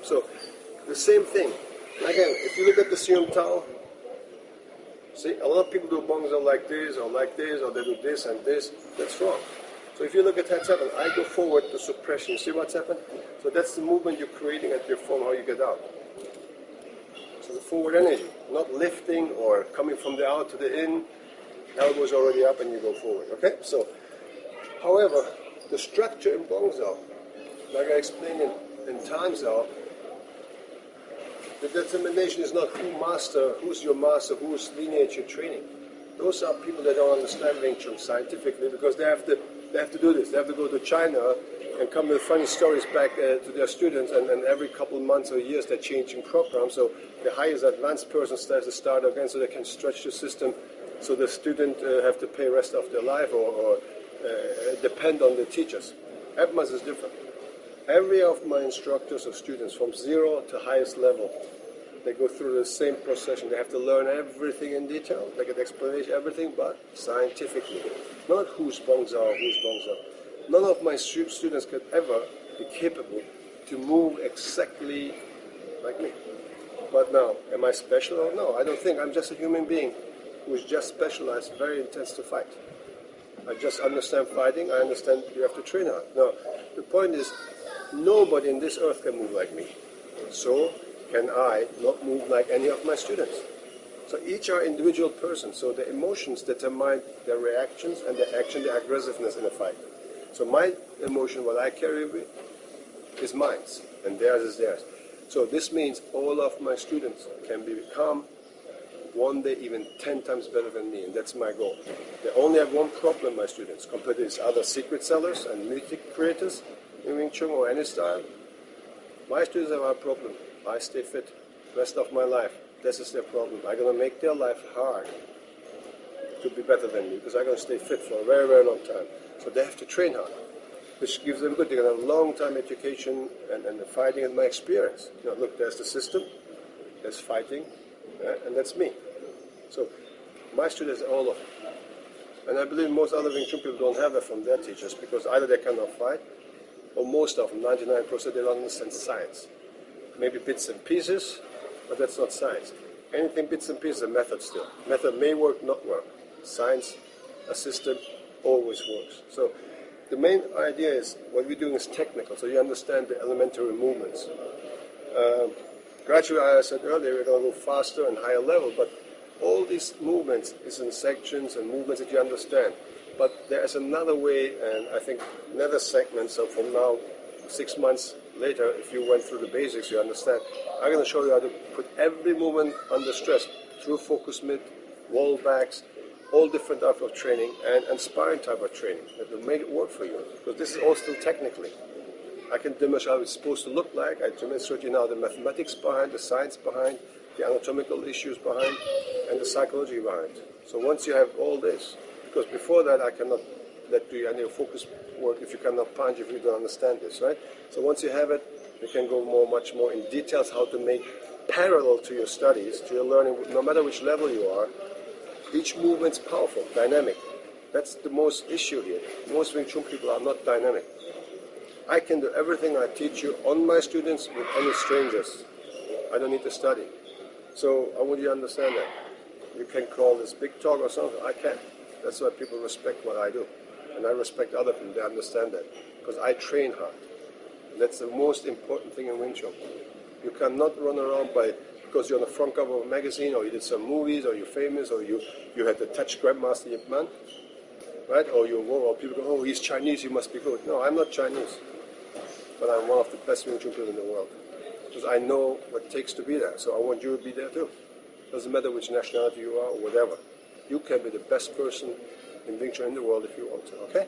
So the same thing. Again, if you look at the Siam Tao, see, a lot of people do Bong Sau like this, or they do this and this. That's wrong. So if you look at what's happened, I go forward to suppression. You see what's happened? So that's the movement you're creating at your form, how you get out. So the forward energy, not lifting or coming from the out to the in. Elbows already up and you go forward. Okay? So, however, the structure in Bong Sau, like I explained in Time Sau, the determination is not who's your master, whose lineage you're training. Those are people that don't understand Wing Chun scientifically because they have to do this. They have to go to China and come with funny stories back to their students, and every couple of months or years they're changing programs. So the highest advanced person starts to start again so they can stretch the system so the student have to pay the rest of their life or depend on the teachers. EBMAS is different. Every of my instructors or students from 0 to highest level, they go through the same procession. They have to learn everything in detail. They get explanation, everything, but scientifically. Not who's Bong Sau, who's Bong Sau. None of my students could ever be capable to move exactly like me. But now, am I special? No, I don't think. I'm just a human being who is just specialized, very intense to fight. I just understand fighting. I understand you have to train hard. Now, the point is, nobody in this earth can move like me. So can I not move like any of my students. So each are individual persons. So the emotions determine their reactions and their action, their aggressiveness in a fight. So my emotion, what I carry with, is mine, and theirs is theirs. So this means all of my students can become one day even 10 times better than me, and that's my goal. They only have one problem, my students, compared to these other secret sellers and mythic creators in Wing Chun or any style. My students have a problem. I stay fit the rest of my life. This is their problem. I'm going to make their life hard to be better than me because I'm going to stay fit for a very, very long time. So they have to train hard, which gives them good. They're going to have a long-time education and the fighting and my experience. You know, look, there's the system, there's fighting, and that's me. So my students, all of them. And I believe most other Wing Chun people don't have that from their teachers because either they cannot fight, or most of them, 99%, they don't understand science. Maybe bits and pieces, but that's not science. Anything bits and pieces is a method still. Method may work, not work. Science, a system, always works. So the main idea is what we're doing is technical, so you understand the elementary movements. Gradually, as I said earlier, we're going to go faster and higher level, but all these movements is in sections and movements that you understand. But there is another way, and I think another segment, so from now, 6 months later, if you went through the basics, you understand. I'm going to show you how to put every movement under stress through focus mid, wall backs, all different types of training, and sparring type of training that will make it work for you. Because this is all still technically. I can demonstrate how it's supposed to look like. I demonstrate you now the mathematics behind, the science behind, the anatomical issues behind, and the psychology behind. So once you have all this, because before that I cannot let you any focus work if you cannot punch, if you don't understand this, right? So once you have it, you can go much more in details how to make parallel to your studies, to your learning, no matter which level you are. Each movement's powerful, dynamic. That's the most issue here. Most Wing Chun people are not dynamic. I can do everything I teach you on my students with any strangers. I don't need to study. So I want you to understand that. You can call this big talk or something. I can't. That's why people respect what I do. And I respect other people. They understand that. Because I train hard. That's the most important thing in Wing Chun. You cannot run around because you're on the front cover of a magazine, or you did some movies, or you're famous, or you had the touch Grandmaster Yip Man, right? Or people go, oh, he's Chinese, he must be good. No, I'm not Chinese. But I'm one of the best Wing Chun people in the world. Because I know what it takes to be there. So I want you to be there too. Doesn't matter which nationality you are or whatever. You can be the best person in Wing Chun in the world if you want to, okay?